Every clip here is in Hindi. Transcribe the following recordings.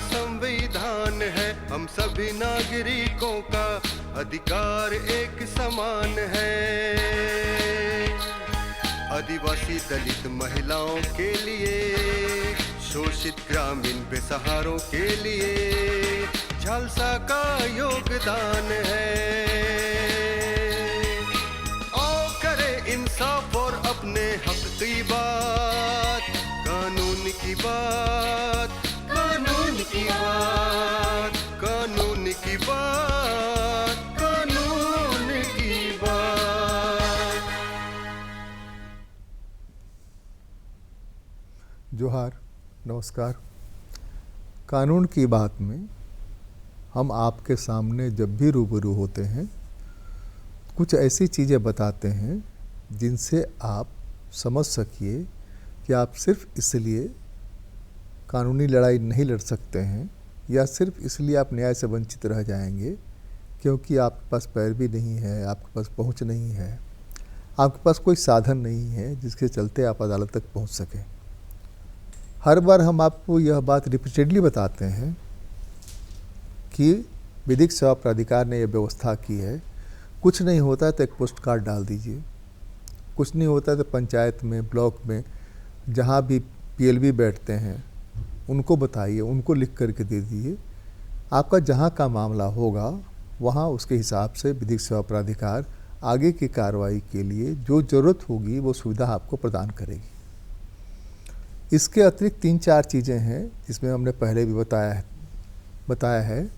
संविधान है, हम सभी नागरिकों का अधिकार एक समान है। आदिवासी दलित महिलाओं के लिए, शोषित ग्रामीण बेसहारों के लिए झालसा का योगदान है। आओ करें इंसाफ और अपने हक की बात, कानून की बात, कानून की बात, कानून की बात, कानून की बात। जोहार, नमस्कार। कानून की बात में हम आपके सामने जब भी रूबरू होते हैं कुछ ऐसी चीज़ें बताते हैं जिनसे आप समझ सकिए कि आप सिर्फ इसलिए कानूनी लड़ाई नहीं लड़ सकते हैं या सिर्फ इसलिए आप न्याय से वंचित रह जाएंगे क्योंकि आपके पास पैरवी नहीं है, आपके पास पहुंच नहीं है, आपके पास कोई साधन नहीं है जिसके चलते आप अदालत तक पहुंच सकें। हर बार हम आपको यह बात रिपीटेडली बताते हैं कि विधिक सेवा प्राधिकार ने यह व्यवस्था की है। कुछ नहीं होता है तो एक पोस्ट कार्ड डाल दीजिए, कुछ नहीं होता है तो पंचायत में, ब्लॉक में, जहाँ भी पीएलबी बैठते हैं उनको बताइए, उनको लिख करके दे दीजिए। आपका जहाँ का मामला होगा वहाँ उसके हिसाब से विधिक सेवा प्राधिकार आगे की कार्रवाई के लिए जो ज़रूरत होगी वो सुविधा आपको प्रदान करेगी। इसके अतिरिक्त 3-4 चीज़ें हैं जिसमें हमने पहले भी बताया है।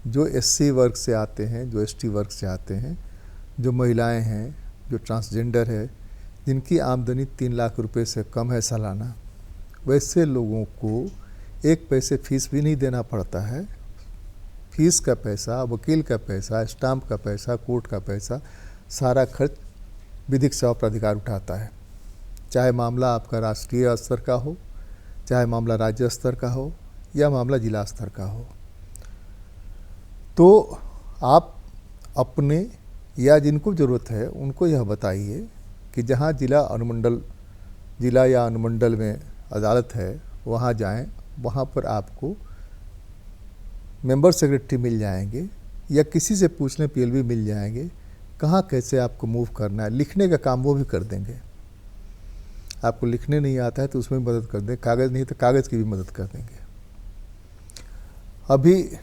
जो एससी वर्ग से आते हैं, जो एसटी वर्ग से आते हैं, जो महिलाएं हैं, जो ट्रांसजेंडर है, जिनकी आमदनी 3 लाख रुपए से कम है सालाना, वैसे लोगों को 1 पैसे फीस भी नहीं देना पड़ता है। फीस का पैसा, वकील का पैसा, स्टाम्प का पैसा, कोर्ट का पैसा, सारा खर्च विधिक सेवा प्राधिकार उठाता है। चाहे मामला आपका राष्ट्रीय स्तर का हो, चाहे मामला राज्य स्तर का हो या मामला जिला स्तर का हो। तो आप अपने या जिनको ज़रूरत है उनको यह बताइए कि जहाँ जिला या अनुमंडल में अदालत है वहाँ जाएं, वहाँ पर आपको मेंबर सेक्रेटरी मिल जाएंगे या किसी से पूछ लें, पीएलबी मिल जाएंगे। कहाँ कैसे आपको मूव करना है, लिखने का काम वो भी कर देंगे। आपको लिखने नहीं आता है तो उसमें भी मदद कर दें, कागज़ नहीं तो कागज़ की भी मदद कर देंगे। अभी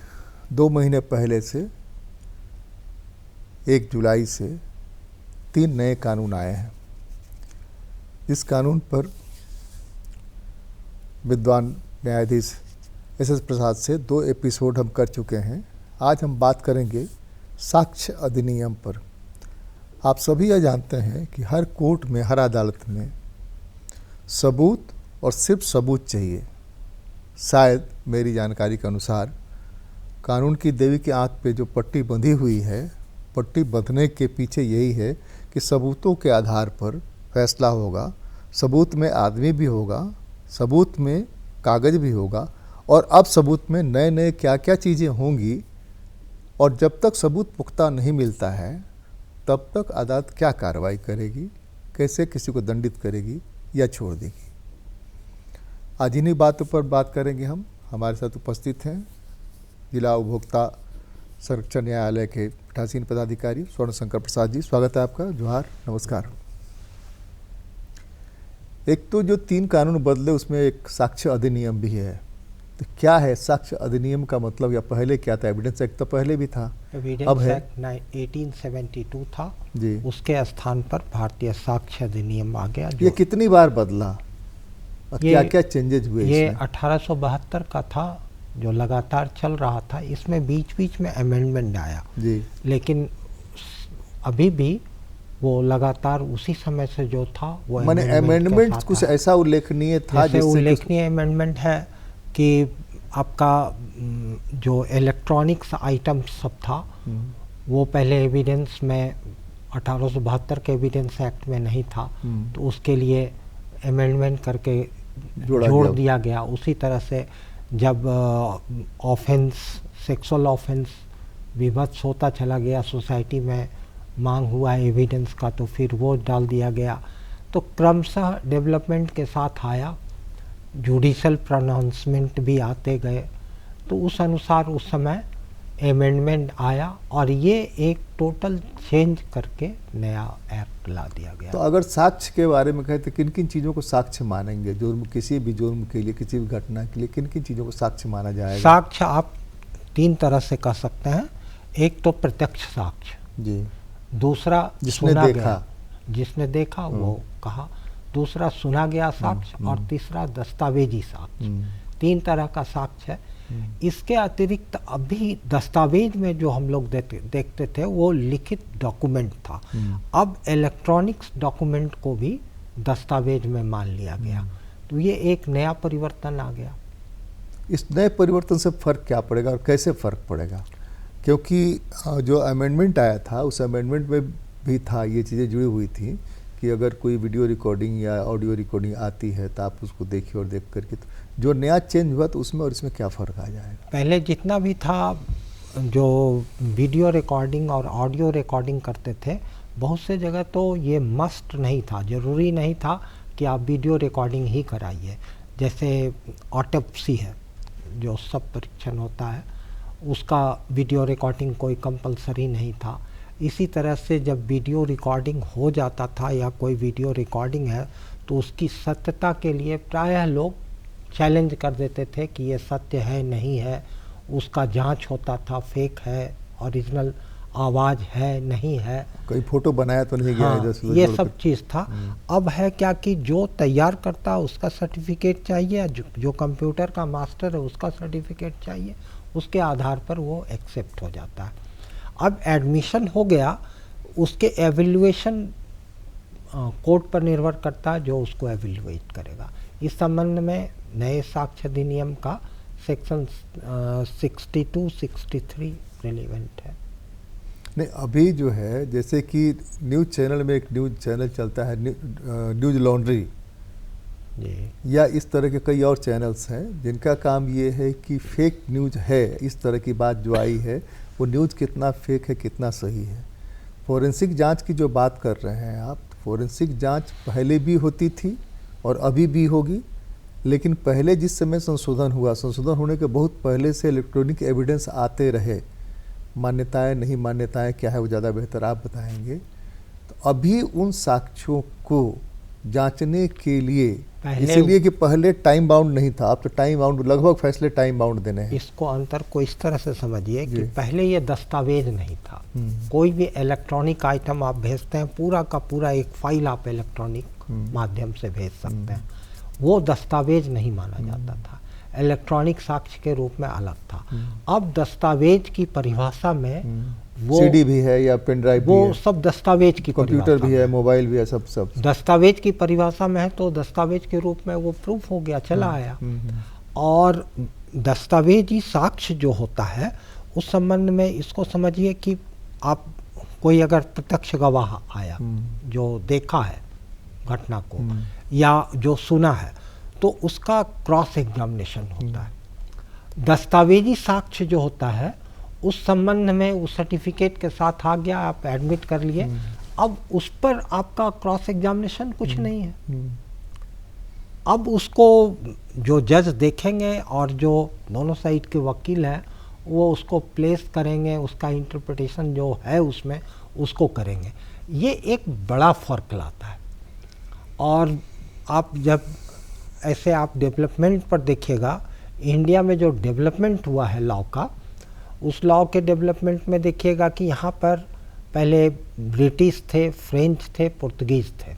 2 महीने पहले से 1 जुलाई से 3 नए कानून आए हैं। इस कानून पर विद्वान न्यायाधीश एस.एस. प्रसाद से 2 एपिसोड हम कर चुके हैं। आज हम बात करेंगे साक्ष्य अधिनियम पर। आप सभी यह जानते हैं कि हर कोर्ट में, हर अदालत में सबूत और सिर्फ सबूत चाहिए। शायद मेरी जानकारी के अनुसार कानून की देवी की आंख पे जो पट्टी बंधी हुई है, पट्टी बंधने के पीछे यही है कि सबूतों के आधार पर फैसला होगा। सबूत में आदमी भी होगा, सबूत में कागज़ भी होगा, और अब सबूत में नए नए क्या क्या चीज़ें होंगी। और जब तक सबूत पुख्ता नहीं मिलता है तब तक अदालत क्या कार्रवाई करेगी, कैसे किसी को दंडित करेगी या छोड़ देगी। आज इन्हीं बातों पर बात करेंगे हम। हमारे साथ उपस्थित हैं जिला उपभोक्ता संरक्षण न्यायालय के पीठासीन पदाधिकारी स्वर्ण शंकर प्रसाद जी। स्वागत है आपका। जोहार, नमस्कार। एक तो जो 3 कानून बदले उसमें एक साक्ष्य अधिनियम भी है। तो क्या है साक्ष्य अधिनियम का मतलब, या पहले क्या था? एविडेंस एक्ट तो पहले भी था, अब है 1872 था जी। उसके स्थान पर भारतीय साक्ष्य अधिनियम आ गया। ये कितनी बार बदला और क्या क्या चेंजेज हुए? ये 1872 का था जो लगातार चल रहा था। इसमें बीच बीच में अमेंडमेंट आया जी, लेकिन अभी भी वो लगातार उसी समय से जो था वो मैंने अमेंडमेंट कुछ ऐसा उल्लेखनीय था जैसे उल्लेखनीय अमेंडमेंट है कि आपका जो इलेक्ट्रॉनिक्स आइटम सब था वो पहले एविडेंस में 1872 के एविडेंस एक्ट में नहीं था, तो उसके लिए अमेंडमेंट करके जोड़ दिया गया। उसी तरह से जब ऑफेंस, सेक्सुअल ऑफेंस विभत्स होता चला गया, सोसाइटी में मांग हुआ एविडेंस का, तो फिर वो डाल दिया गया। तो क्रमशः डेवलपमेंट के साथ आया। जुडिशल प्रोनाउंसमेंट भी आते गए, तो उस अनुसार उस समय अमेंडमेंट आया और ये एक टोटल चेंज करके नया एक्ट ला दिया गया। तो अगर साक्ष्य के बारे में कहें तो किन किन चीज़ों को साक्ष्य मानेंगे? जुर्म, किसी भी जुर्म के लिए, किसी भी घटना के लिए किन किन चीज़ों को साक्ष्य माना जाएगा? साक्ष्य आप 3 तरह से कह सकते हैं। एक तो प्रत्यक्ष साक्ष्य जी, दूसरा जिसने सुना देखा। गया, जिसने देखा वो कहा, दूसरा सुना गया साक्ष्य और तीसरा दस्तावेजी साक्ष्य। 3 तरह का साक्ष्य है। इसके अतिरिक्त अभी दस्तावेज में जो हम लोग देखते थे वो लिखित डॉक्यूमेंट था। अब इलेक्ट्रॉनिक्स डॉक्यूमेंट को भी दस्तावेज में मान लिया गया। तो ये एक नया परिवर्तन आ गया। इस नए परिवर्तन से फ़र्क क्या पड़ेगा और कैसे फ़र्क पड़ेगा? क्योंकि जो अमेंडमेंट आया था उस अमेंडमेंट में भी था, ये चीज़ें जुड़ी हुई थी कि अगर कोई वीडियो रिकॉर्डिंग या ऑडियो रिकॉर्डिंग आती है तो आप उसको देखिए और देख करके, तो जो नया चेंज हुआ तो उसमें और इसमें क्या फ़र्क आ जाएगा? पहले जितना भी था, जो वीडियो रिकॉर्डिंग और ऑडियो रिकॉर्डिंग करते थे, बहुत से जगह तो ये मस्ट नहीं था, ज़रूरी नहीं था कि आप वीडियो रिकॉर्डिंग ही कराइए। जैसे ऑटोप्सी है, जो सब परीक्षण होता है, उसका वीडियो रिकॉर्डिंग कोई कंपलसरी नहीं था। इसी तरह से जब वीडियो रिकॉर्डिंग हो जाता था या कोई वीडियो रिकॉर्डिंग है तो उसकी सत्यता के लिए प्रायः लोग चैलेंज कर देते थे कि ये सत्य है नहीं है, उसका जांच होता था, फेक है, ओरिजिनल आवाज़ है नहीं है, कोई फोटो बनाया तो नहीं गया हाँ, इधर से ये उधर सब चीज़ था। अब है क्या कि जो तैयार करता है उसका सर्टिफिकेट चाहिए, जो कंप्यूटर का मास्टर है उसका सर्टिफिकेट चाहिए, उसके आधार पर वो एक्सेप्ट हो जाता है। अब एडमिशन हो गया, उसके एवेल्युएशन कोर्ट पर निर्भर करता है जो उसको एवेल्युएट करेगा। इस संबंध में नए साक्ष्य अधिनियम का सेक्शन 62-63 रिलेवेंट है। नहीं, अभी जो है जैसे कि न्यूज़ चैनल में एक न्यूज़ चैनल चलता है न्यूज़ लॉन्ड्री जी, या इस तरह के कई और चैनल्स हैं जिनका काम ये है कि फेक न्यूज़ है, इस तरह की बात जो आई है वो न्यूज़ कितना फेक है कितना सही है। फोरेंसिक जांच की जो बात कर रहे हैं आप, फोरेंसिक जांच पहले भी होती थी और अभी भी होगी, लेकिन पहले जिस समय संशोधन हुआ, संशोधन होने के बहुत पहले से इलेक्ट्रॉनिक एविडेंस आते रहे। मान्यताएं नहीं मान्यताएं क्या है वो ज़्यादा बेहतर आप बताएंगे। तो अभी उन साक्ष्यों को जांचने के लिए, इसीलिए कि पहले टाइम बाउंड नहीं था, अब तो टाइम बाउंड, लगभग फैसले टाइम बाउंड देने हैं। इसको अंतर को इस तरह से समझिए कि पहले ये दस्तावेज नहीं था। कोई भी इलेक्ट्रॉनिक आइटम आप भेजते हैं, पूरा का पूरा एक फाइल आप इलेक्ट्रॉनिक माध्यम से भेज सकते हैं, वो दस्तावेज नहीं माना जाता था, इलेक्ट्रॉनिक साक्ष्य के रूप में अलग था। अब दस्तावेज की परिभाषा में वो सीडी भी है या पेन ड्राइव भी है, वो सब दस्तावेज की कंप्यूटर भी है, मोबाइल भी है, सब दस्तावेज की परिभाषा में है, तो दस्तावेज के रूप में वो प्रूफ हो गया, चला आया। और दस्तावेजी साक्ष्य जो होता है उस संबंध में इसको समझिए कि आप कोई अगर प्रत्यक्ष गवाह आया जो देखा है घटना को या जो सुना है, तो उसका क्रॉस एग्जामिनेशन होता है। दस्तावेजी साक्ष्य जो होता है उस संबंध में उस सर्टिफिकेट के साथ आ गया, आप एडमिट कर लिए, अब उस पर आपका क्रॉस एग्जामिनेशन कुछ नहीं है। अब उसको जो जज देखेंगे और जो दोनों साइड के वकील हैं वो उसको प्लेस करेंगे, उसका इंटरप्रिटेशन जो है उसमें उसको करेंगे। ये एक बड़ा फ़र्क लाता है। और आप जब ऐसे आप डेवलपमेंट पर देखिएगा, इंडिया में जो डेवलपमेंट हुआ है लॉ का, उस लॉ के डेवलपमेंट में देखिएगा कि यहाँ पर पहले ब्रिटिश थे, फ्रेंच थे, पुर्तगीज़ थे,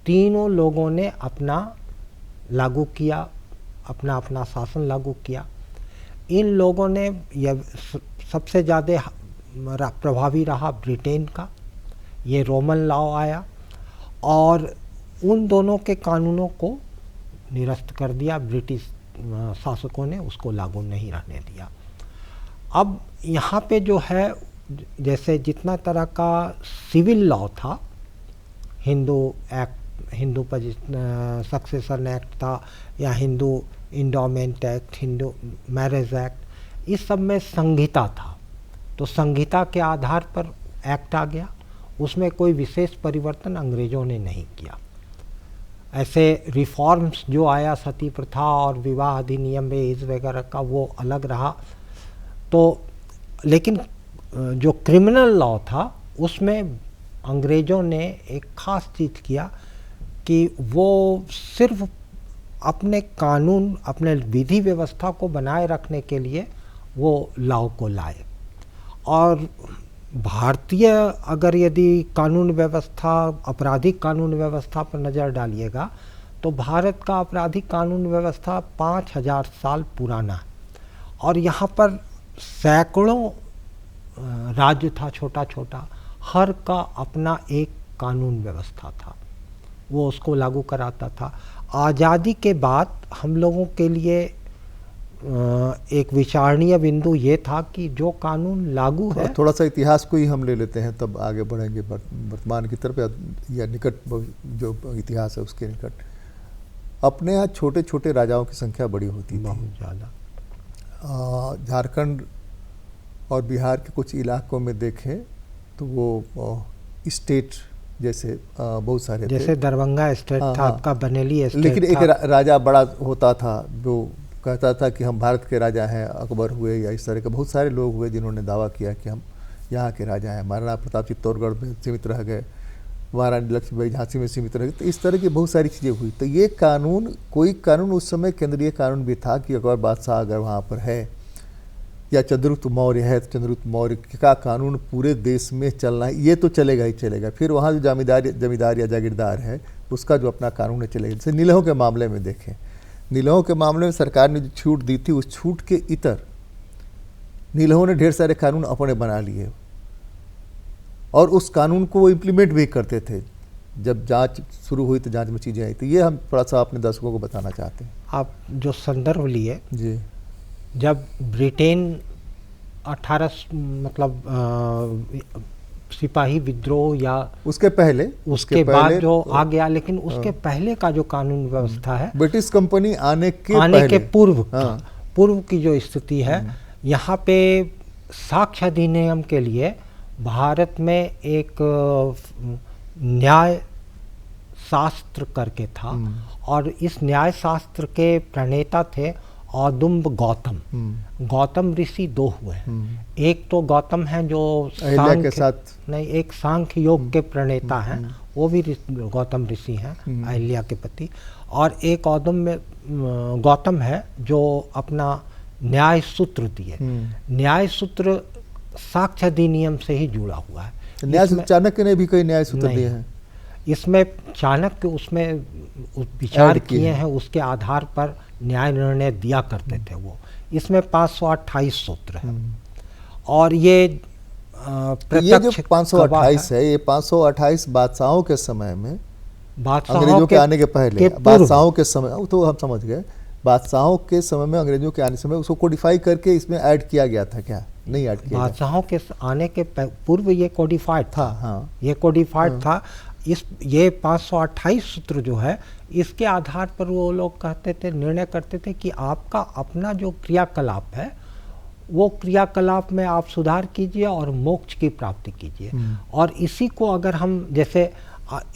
तीनों लोगों ने अपना लागू किया, अपना अपना शासन लागू किया। इन लोगों ने यह सबसे ज़्यादा प्रभावी रहा ब्रिटेन का, ये रोमन लॉ आया और उन दोनों के कानूनों को निरस्त कर दिया, ब्रिटिश शासकों ने उसको लागू नहीं रहने दिया। अब यहाँ पे जो है, जैसे जितना तरह का सिविल लॉ था, Hindu act, Hindu succession act था, या Hindu endowment act, Hindu marriage act, इस सब में संहिता था। तो संहिता के आधार पर एक्ट आ गया, उसमें कोई विशेष परिवर्तन अंग्रेज़ों ने नहीं किया। ऐसे रिफॉर्म्स जो आया सती प्रथा और विवाह अधिनियम में एज वगैरह का, वो अलग रहा। तो लेकिन जो क्रिमिनल लॉ था उसमें अंग्रेज़ों ने एक ख़ास चीज़ किया कि वो सिर्फ अपने कानून, अपने विधि व्यवस्था को बनाए रखने के लिए वो लॉ को लाए। और भारतीय अगर यदि कानून व्यवस्था, आपराधिक कानून व्यवस्था पर नज़र डालिएगा तो भारत का आपराधिक कानून व्यवस्था 5000 साल पुराना है। और यहाँ पर सैकड़ों राज्य था, छोटा छोटा, हर का अपना एक कानून व्यवस्था था, वो उसको लागू कराता था। आज़ादी के बाद हम लोगों के लिए एक विचारणीय बिंदु ये था कि जो कानून लागू है, थोड़ा सा इतिहास को ही हम ले लेते हैं तब आगे बढ़ेंगे वर्तमान की तरफ या निकट जो इतिहास है उसके निकट। अपने यहाँ छोटे छोटे राजाओं की संख्या बड़ी होती थी, बहुत ज़्यादा। झारखंड और बिहार के कुछ इलाकों में देखें तो वो स्टेट जैसे बहुत सारे जैसे दरभंगा स्टेट था, आपका बनेली स्टेट लेकिन था। एक राजा बड़ा होता था जो कहता था कि हम भारत के राजा हैं। अकबर हुए या इस तरह के बहुत सारे लोग हुए जिन्होंने दावा किया कि हम यहाँ के राजा हैं। महाराणा प्रताप चित्तौड़गढ़ में सीमित रह गए, महारानी लक्ष्मीबाई झांसी में सीमित रह गए। तो इस तरह की बहुत सारी चीज़ें हुई। तो ये कानून, कोई कानून उस समय केंद्रीय कानून भी था कि अकबर बादशाह अगर वहाँ पर है या चंद्रगुप्त मौर्य है तो चंद्रगुप्त मौर्य का कानून पूरे देश में चलना है, ये तो चलेगा ही चलेगा। फिर वहाँ जो जमींदार या जागीरदार है उसका जो अपना कानून है चलेगा। जैसे नीलहों के मामले में देखें, नीलहों के मामले में सरकार ने जो छूट दी थी उस छूट के इतर नीलहों ने ढेर सारे कानून अपने बना लिए और उस कानून को वो इम्प्लीमेंट भी करते थे। जब जांच शुरू हुई तो जांच में चीज़ें आई। तो ये हम थोड़ा सा अपने दर्शकों को बताना चाहते हैं। आप जो संदर्भ लिए जी, जब ब्रिटेन 18 सिपाही विद्रोह या उसके पहले, उसके बाद जो आ गया, लेकिन उसके पहले का जो कानून व्यवस्था है, ब्रिटिश कंपनी आने के पूर्व पूर्व की जो स्थिति है, यहाँ पे साक्ष्य अधिनियम के लिए भारत में एक न्याय शास्त्र करके था और इस न्याय शास्त्र के प्रणेता थे औदुंब गौतम। गौतम ऋषि दो हुए, एक तो गौतम हैं जो अहिल्या के साथ, नहीं, एक सांख्य योग के प्रणेता हैं, वो भी गौतम ऋषि हैं, अहिल्या के पति। और एक गौतम है जो अपना न्याय सूत्र दिए। न्याय सूत्र साक्ष्य अधिनियम से ही जुड़ा हुआ है। न्याय चाणक्य ने भी कई न्याय सूत्र दिए हैं। इसमें चाणक्य उसमें विचार किए हैं, उसके आधार पर न्याय निर्णय दिया करते थे वो। इसमें 528 सूत्र है और ये जो 528 है, ये 528 बादशाहों के समय में, अंग्रेजों के आने के पहले, बादशाहों के समय, तो हम समझ गए, बादशाहों के समय में, अंग्रेजों के आने समय उसको कोडिफाई करके इसमें ऐड किया गया था क्या? नहीं ऐड किया। बादशाहों के आने के पूर्व ये कोडिफाइड था। हाँ, ये कोडिफाइड था। ये 528 सूत्र जो है, इसके आधार पर वो लोग कहते थे, निर्णय करते थे कि आपका अपना जो क्रियाकलाप है वो क्रियाकलाप में आप सुधार कीजिए और मोक्ष की प्राप्ति कीजिए। और इसी को अगर हम जैसे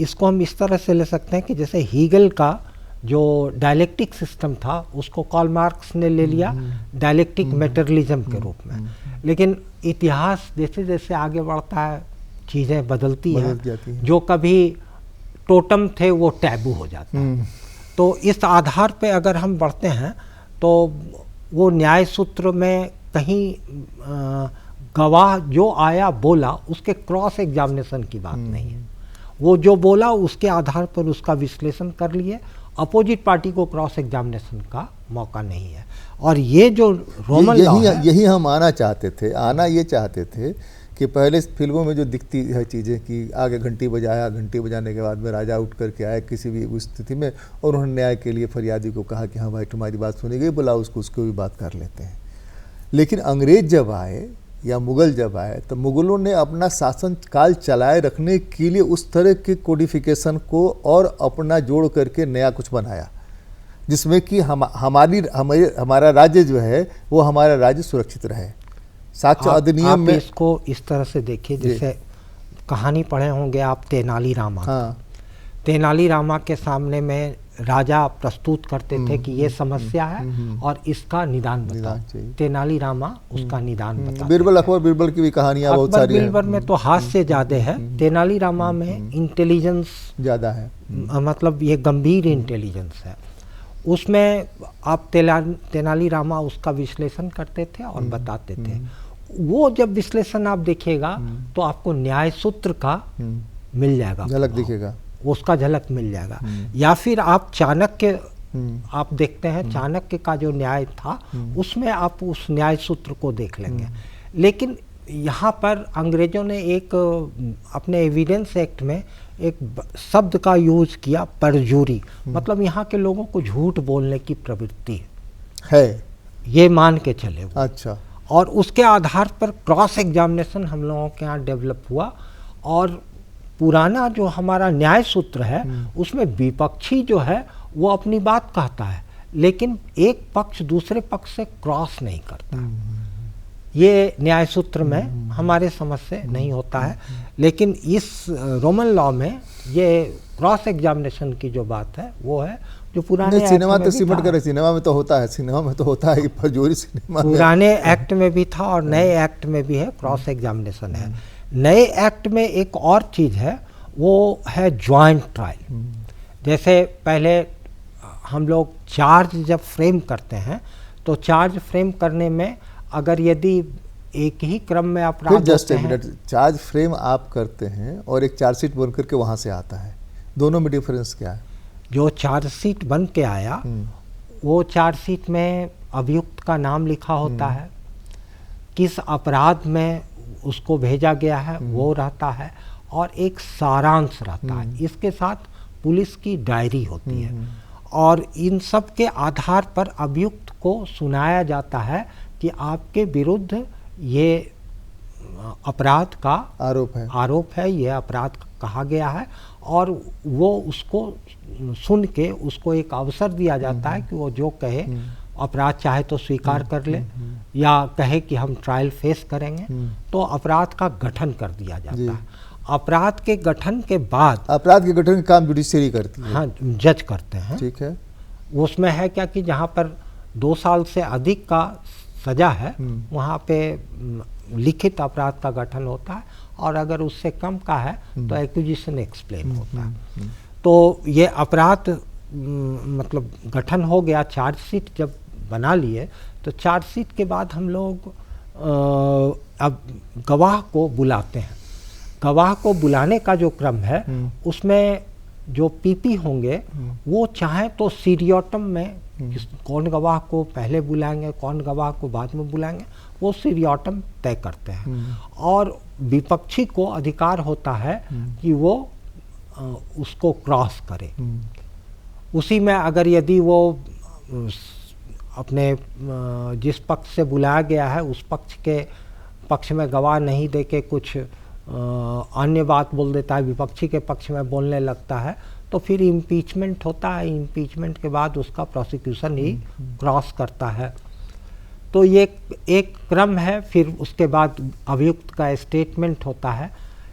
इसको हम इस तरह से ले सकते हैं कि जैसे हीगल का जो डायलेक्टिक सिस्टम था उसको कार्ल मार्क्स ने ले लिया डायलेक्टिक मेटेरियलिज्म के रूप में। लेकिन इतिहास जैसे जैसे आगे बढ़ता है चीज़ें बदलती हैं। जो कभी टोटम थे वो टैबू हो जाता है। तो इस आधार पे अगर हम बढ़ते हैं तो वो न्याय सूत्र में कहीं गवाह जो आया बोला उसके क्रॉस एग्जामिनेशन की बात नहीं है। वो जो बोला उसके आधार पर उसका विश्लेषण कर लिए, अपोजिट पार्टी को क्रॉस एग्जामिनेशन का मौका नहीं है। और ये जो रोमन लॉ है, यही हम आना ये चाहते थे कि पहले फिल्मों में जो दिखती है चीज़ें कि आगे घंटी बजाया, घंटी बजाने के बाद में राजा उठ करके आए किसी भी स्थिति में और उन्होंने न्याय के लिए फरियादी को कहा कि हाँ भाई तुम्हारी बात सुनी गई, बुलाओ उसको भी बात कर लेते हैं। लेकिन अंग्रेज जब आए या मुग़ल जब आए तो मुग़लों ने अपना शासन काल चलाए रखने के लिए उस तरह के कोडिफिकेशन को और अपना जोड़ करके नया कुछ बनाया जिसमें कि हमारा राज्य जो है वो हमारा राज्य सुरक्षित रहे। साक्ष्य अधिनियम में इसको इस तरह से देखिए, जैसे कहानी पढ़े होंगे आप तेनालीराम। हाँ, तेनालीरामा के सामने में राजा प्रस्तुत करते थे कि ये समस्या है और इसका निदान बताओ। तेनालीरामा उसका निदान बताते। बीरबल, अकबर बीरबल की भी कहानियां बहुत सारी हैं। बीरबल में तो हास्य ज़्यादा है, तेनालीरामा में इंटेलिजेंस ज़्यादा है, मतलब ये गंभीर इंटेलिजेंस है। उसमें आप तेनालीरामा उसका विश्लेषण करते थे और बताते थे। वो जब विश्लेषण आप देखिएगा तो आपको न्याय सूत्र का मिल जाएगा, झलक दिखेगा, उसका झलक मिल जाएगा। या फिर आप चाणक्य आप देखते हैं, चाणक्य का जो न्याय था उसमें आप उस न्याय सूत्र को देख लेंगे। लेकिन यहाँ पर अंग्रेजों ने एक अपने एविडेंस एक्ट में एक शब्द का यूज किया, परजूरी। मतलब यहाँ के लोगों को झूठ बोलने की प्रवृत्ति है, ये मान के चले वो। अच्छा। और उसके आधार पर क्रॉस एग्जामिनेशन हम लोगों के यहाँ डेवलप हुआ और पुराना जो हमारा न्याय सूत्र है उसमें विपक्षी जो है वो अपनी बात कहता है, लेकिन एक पक्ष दूसरे पक्ष से क्रॉस नहीं करता। ये न्याय सूत्र में हमारे समझ से नहीं होता है। लेकिन इस रोमन लॉ में ये क्रॉस एग्जामिनेशन की जो बात है वो है जो पुराने सिनेमा तो सिमट कर, सिनेमा में तो होता है, सिनेमा में तो होता है कि परजूरी सिनेमा पुराने एक्ट में भी था और नए एक्ट में भी है, क्रॉस एग्जामिनेशन है। नए एक्ट में एक और चीज़ है, वो है ज्वाइंट ट्रायल। जैसे पहले हम लोग चार्ज जब फ्रेम करते हैं तो चार्ज फ्रेम करने में अगर यदि एक ही क्रम में अपराध होते हैं, चार्ज फ्रेम आप करते हैं और एक चार्जशीट बन करके वहाँ से आता है, दोनों में डिफरेंस क्या है? जो चार्जशीट बन के आया वो चार्जशीट में अभियुक्त का नाम लिखा होता है, किस अपराध में उसको भेजा गया है वो रहता है और एक सारांश रहता है। इसके साथ पुलिस की डायरी होती है और इन सब के आधार पर अभियुक्त को सुनाया जाता है कि आपके विरुद्ध ये अपराध का आरोप है, ये अपराध कहा गया है और वो उसको सुन के उसको एक अवसर दिया जाता है कि वो जो कहे, अपराध चाहे तो स्वीकार कर ले या कहे कि हम ट्रायल फेस करेंगे, तो अपराध का गठन कर दिया जाता है। अपराध के गठन के बाद, अपराध के गठन का काम जुडिशरी करती है, हाँ, जज करते हैं, ठीक है। उसमें है क्या कि जहाँ पर 2 साल से अधिक का सजा है वहाँ पे लिखित अपराध का गठन होता है और अगर उससे कम का है तो एक्विजिशन एक्सप्लेन होता है। तो ये अपराध मतलब गठन हो गया, चार्जशीट जब बना लिए तो चार्जशीट के बाद हम लोग अब गवाह को बुलाते हैं। गवाह को बुलाने का जो क्रम है उसमें जो पीपी होंगे वो चाहे तो सीरियोटम में कौन गवाह को पहले बुलाएंगे, कौन गवाह को बाद में बुलाएंगे, वो सीरियोटम तय करते हैं। और विपक्षी को अधिकार होता है कि वो उसको क्रॉस करे। उसी में अगर यदि वो अपने जिस पक्ष से बुलाया गया है उस पक्ष के पक्ष में गवाह नहीं दे के कुछ अन्य बात बोल देता है, विपक्षी के पक्ष में बोलने लगता है, तो फिर इम्पीचमेंट होता है। इम्पीचमेंट के बाद उसका प्रोसिक्यूशन ही क्रॉस करता है। तो ये एक क्रम है। फिर उसके बाद अभियुक्त का स्टेटमेंट होता है।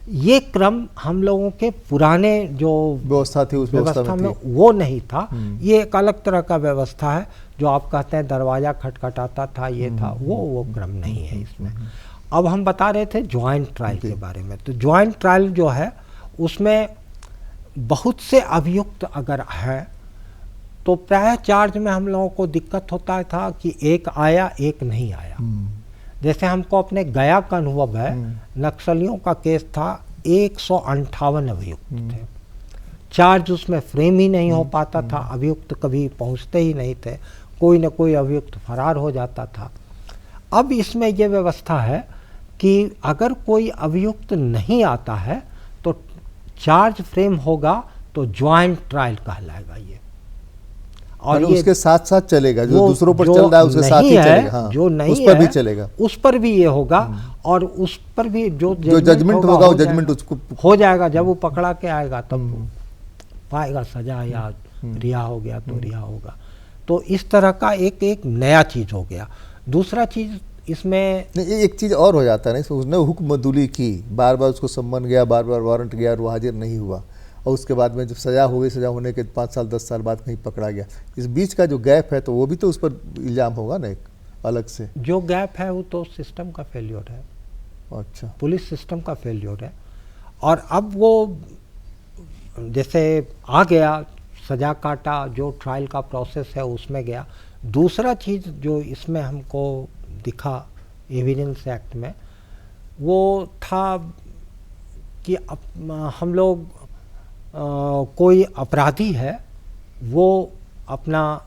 ये क्रम हम लोगों के पुराने जो व्यवस्था थी उस व्यवस्था में वो नहीं था। ये एक अलग तरह का व्यवस्था है। जो आप कहते हैं दरवाज़ा खटखटाता था, ये था, वो क्रम नहीं है इसमें। अब हम बता रहे थे ज्वाइंट ट्रायल के बारे में। तो ज्वाइंट ट्रायल जो है उसमें बहुत से अभियुक्त अगर है तो प्रायः चार्ज में हम लोगों को दिक्कत होता था कि एक आया एक नहीं आया। जैसे हमको अपने गया का अनुभव है, नक्सलियों का केस था, 158 अभियुक्त थे। चार्ज उसमें फ्रेम ही नहीं हो पाता था, अभियुक्त कभी पहुंचते ही नहीं थे, कोई न कोई अभियुक्त फरार हो जाता था। अब इसमें यह व्यवस्था है कि अगर कोई अभियुक्त नहीं आता है तो चार्ज फ्रेम होगा तो ज्वाइंट ट्रायल कहलाएगा ये। और ये उसके साथ साथ चलेगा, जो दूसरों पर चल रहा है उसके साथ ही चलेगा। हाँ, जो नहीं उस पर भी चलेगा, उस पर भी ये होगा और उस पर भी जो जजमेंट होगा वो जजमेंट उसको हो जाएगा। जब वो पकड़ा के आएगा तब पाएगा सजा, या रिहा हो गया तो रिहा होगा। तो इस तरह का एक नया चीज हो गया। दूसरा चीज इसमें एक चीज और हो जाता है ना, उसने हुक्म मदुली की, बार बार उसको सम्मन गया, बार बार वारंट गया और वो हाजिर नहीं हुआ। और उसके बाद में जब सज़ा हो गई, सज़ा होने के 5 साल 10 साल बाद कहीं पकड़ा गया, इस बीच का जो गैप है तो वो भी तो उस पर इल्ज़ाम होगा ना एक अलग से। जो गैप है वो तो सिस्टम का फेल्योर है, अच्छा, पुलिस सिस्टम का फेल्योर है। और अब वो जैसे आ गया, सज़ा काटा, जो ट्रायल का प्रोसेस है उसमें गया। दूसरा चीज़ जो इसमें हमको दिखा एविडेंस एक्ट में, वो था कि हम लोग कोई अपराधी है, वो अपना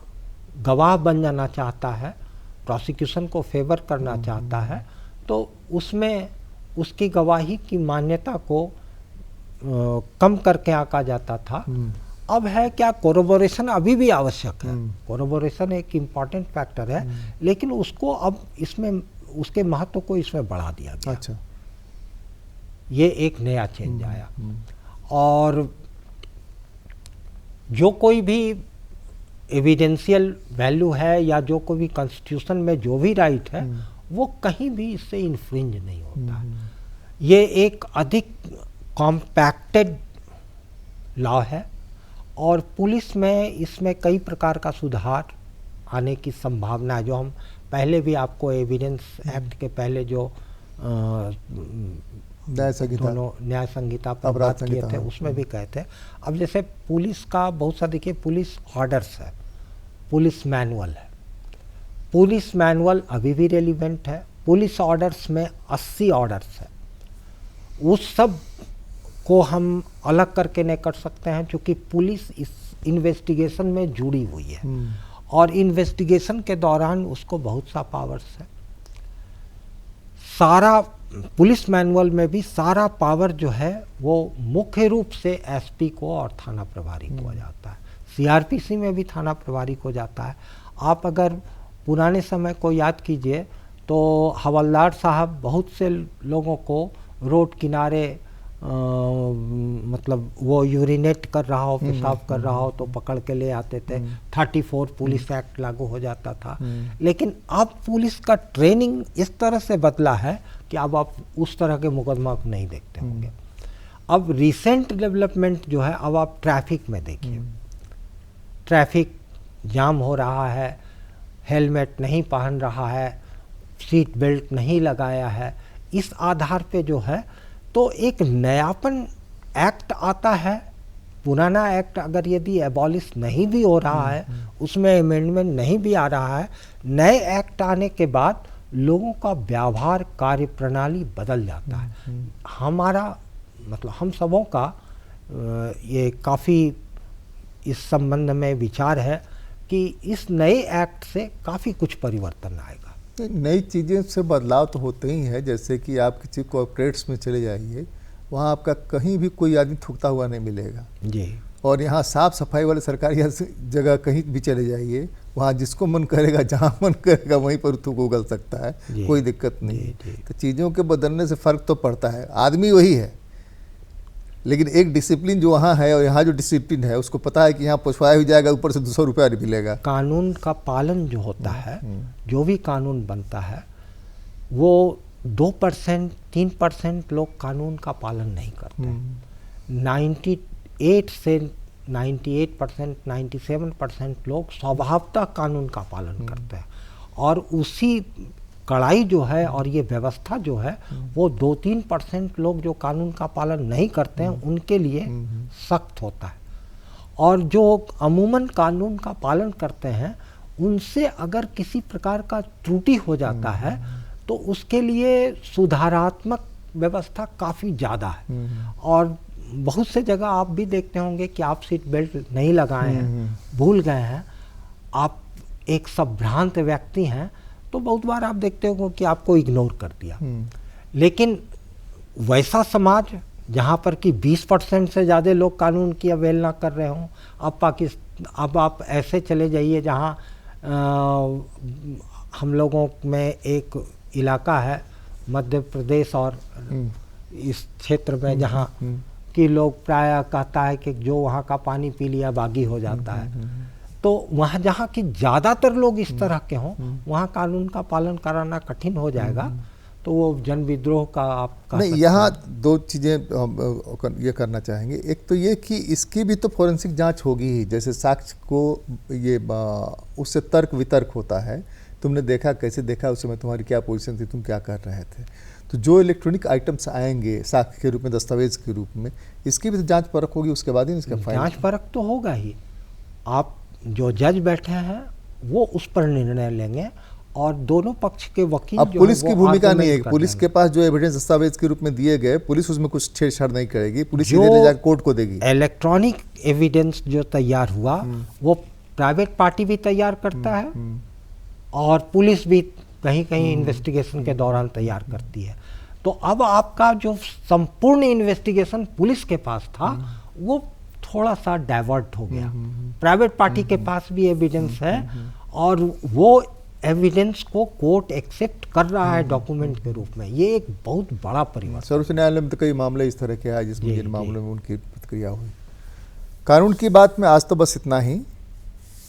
गवाह बन जाना चाहता है, प्रोसिक्यूशन को फेवर करना चाहता है, तो उसमें उसकी गवाही की मान्यता को कम करके आंका जाता था। अब है क्या, कोरोबोरेशन अभी भी आवश्यक है, कोरोबोरेशन एक इम्पॉर्टेंट फैक्टर है, लेकिन उसको अब इसमें उसके महत्व को इसमें बढ़ा दिया गया। अच्छा, ये एक नया चेंज आया। और जो कोई भी एविडेंशियल वैल्यू है या जो कोई भी कॉन्स्टिट्यूशन में जो भी राइट है, वो कहीं भी इससे इन्फ्रिंज नहीं होता है। ये एक अधिक कॉम्पैक्टेड लॉ है और पुलिस में इसमें कई प्रकार का सुधार आने की संभावना है। जो हम पहले भी आपको एविडेंस एक्ट के पहले जो न्याय संहिता पर बात किए थे, उसमें भी कहते हैं। अब जैसे पुलिस का बहुत सा देखिए, पुलिस ऑर्डर्स है, पुलिस मैनुअल है। पुलिस मैनुअल अभी भी रेलिवेंट है। पुलिस ऑर्डर्स में 80 ऑर्डर्स है। उस सब को हम अलग करके नहीं कर सकते हैं, क्योंकि पुलिस इस इन्वेस्टिगेशन में जुड़ी हुई है और इन्वेस्टिगेशन के दौरान उसको बहुत सा पावर्स है। सारा पुलिस मैनुअल में भी सारा पावर जो है वो मुख्य रूप से एसपी को और थाना प्रभारी को जाता है। सीआरपीसी में भी थाना प्रभारी को जाता है। आप अगर पुराने समय को याद कीजिए तो हवलदार साहब बहुत से लोगों को रोड किनारे मतलब वो यूरिनेट कर रहा हो, पेशाब कर रहा हो तो पकड़ के ले आते थे। 34 पुलिस एक्ट लागू हो जाता था। लेकिन अब पुलिस का ट्रेनिंग इस तरह से बदला है कि अब आप उस तरह के मुकदमा को नहीं देखते होंगे। अब रिसेंट डेवलपमेंट जो है, अब आप ट्रैफिक में देखिए, ट्रैफिक जाम हो रहा है, हेलमेट नहीं पहन रहा है, सीट बेल्ट नहीं लगाया है, इस आधार पे जो है तो एक नयापन एक्ट आता है। पुराना एक्ट अगर यदि एबॉलिश नहीं भी हो रहा है, उसमें अमेंडमेंट नहीं भी आ रहा है, नए एक्ट आने के बाद लोगों का व्यवहार, कार्य प्रणाली बदल जाता है। हमारा मतलब हम सबों का ये काफ़ी इस संबंध में विचार है कि इस नए एक्ट से काफ़ी कुछ परिवर्तन आएगा। नई चीज़ें से बदलाव तो होते ही है। जैसे कि आप किसी कॉर्पोरेट्स में चले जाइए, वहाँ आपका कहीं भी कोई आदमी थूकता हुआ नहीं मिलेगा जी। और यहाँ साफ़ सफाई वाले सरकारी जगह कहीं भी चले जाइए, वहाँ जिसको मन करेगा, जहाँ मन करेगा वहीं पर थूक उगल सकता है, कोई दिक्कत नहीं। तो चीज़ों के बदलने से फ़र्क तो पड़ता है। आदमी वही है, लेकिन एक डिसिप्लिन जो वहाँ है और यहाँ जो डिसिप्लिन है, उसको पता है कि यहाँ पहुँचवाया भी जाएगा, ऊपर से 200 रुपया मिलेगा। कानून का पालन जो होता है, जो भी कानून बनता है, वो 2% 3% लोग कानून का पालन नहीं करते। 98 से 98% 97% लोग स्वभावतः कानून का पालन करते हैं। और उसी कड़ाई जो है और ये व्यवस्था जो है, वो 2-3% लोग जो कानून का पालन नहीं करते हैं, उनके लिए सख्त होता है। और जो अमूमन कानून का पालन करते हैं, उनसे अगर किसी प्रकार का त्रुटि हो जाता है तो उसके लिए सुधारात्मक व्यवस्था काफ़ी ज़्यादा है। और बहुत से जगह आप भी देखते होंगे कि आप सीट बेल्ट नहीं लगाए हैं, भूल गए हैं, आप एक संभ्रांत व्यक्ति हैं, तो बहुत बार आप देखते हो कि आपको इग्नोर कर दिया। लेकिन वैसा समाज जहाँ पर कि 20% से ज़्यादा लोग कानून की अवहेलना कर रहे हों, अब आप ऐसे चले जाइए जहाँ हम लोगों में एक इलाका है मध्य प्रदेश और इस क्षेत्र में, जहाँ कि लोग प्रायः कहता है कि जो वहाँ का पानी पी लिया बागी हो जाता है। तो वहाँ जहाँ कि ज़्यादातर लोग इस तरह के हों, वहाँ कानून का पालन कराना कठिन हो जाएगा। तो वो जन विद्रोह का आप कह नहीं, सकते यहाँ हैं। दो चीज़ें हम ये करना चाहेंगे। एक तो ये कि इसकी भी तो फोरेंसिक जांच होगी ही, जैसे साक्ष्य को ये उससे तर्क वितर्क होता है, तुमने देखा, कैसे देखा, उस समय तुम्हारी क्या पोजीशन थी, तुम क्या कर रहे थे। तो जो इलेक्ट्रॉनिक आइटम्स आएंगे साक्ष्य के रूप में, दस्तावेज के रूप में, इसकी भी तो जांच परख होगी, उसके बाद ही इसका फाइल। जांच परख तो होगा ही। आप जो जज बैठे हैं वो उस पर निर्णय लेंगे और दोनों पक्ष के वकील अब जो पुलिस है की वो भूमिका नहीं है, आर्गुमेंट कर पुलिस के देंगे। पास जो एविडेंस दस्तावेज के रूप में दिए गए, पुलिस उसमें कुछ छेड़छाड़ नहीं करेगी, पुलिस जो सीधे ले जाकर कोर्ट को देगी। इलेक्ट्रॉनिक एविडेंस जो तैयार हुआ वो प्राइवेट पार्टी भी तैयार करता है और पुलिस भी कहीं कहीं इन्वेस्टिगेशन के दौरान तैयार करती है। तो अब आपका जो संपूर्ण इन्वेस्टिगेशन पुलिस के पास था वो थोड़ा सा डाइवर्ट हो गया। प्राइवेट पार्टी के पास भी एविडेंस है और वो एविडेंस को कोर्ट एक्सेप्ट कर रहा है डॉक्यूमेंट के रूप में। ये एक बहुत बड़ा परिवर्तन। सर्वोच्च न्यायालय में तो कई मामले इस तरह के आए जिसमें जी, जिन जी। मामलों में उनकी प्रतिक्रिया हुई। कानून की बात में आज तो बस इतना ही,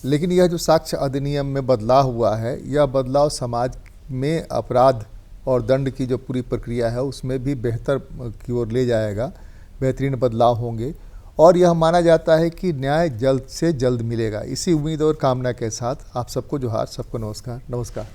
लेकिन यह जो साक्ष्य अधिनियम में बदलाव हुआ है, यह बदलाव समाज में अपराध और दंड की जो पूरी प्रक्रिया है उसमें भी बेहतर की ओर ले जाएगा, बेहतरीन बदलाव होंगे और यह माना जाता है कि न्याय जल्द से जल्द मिलेगा। इसी उम्मीद और कामना के साथ आप सबको जोहार, सबको नमस्कार। नमस्कार।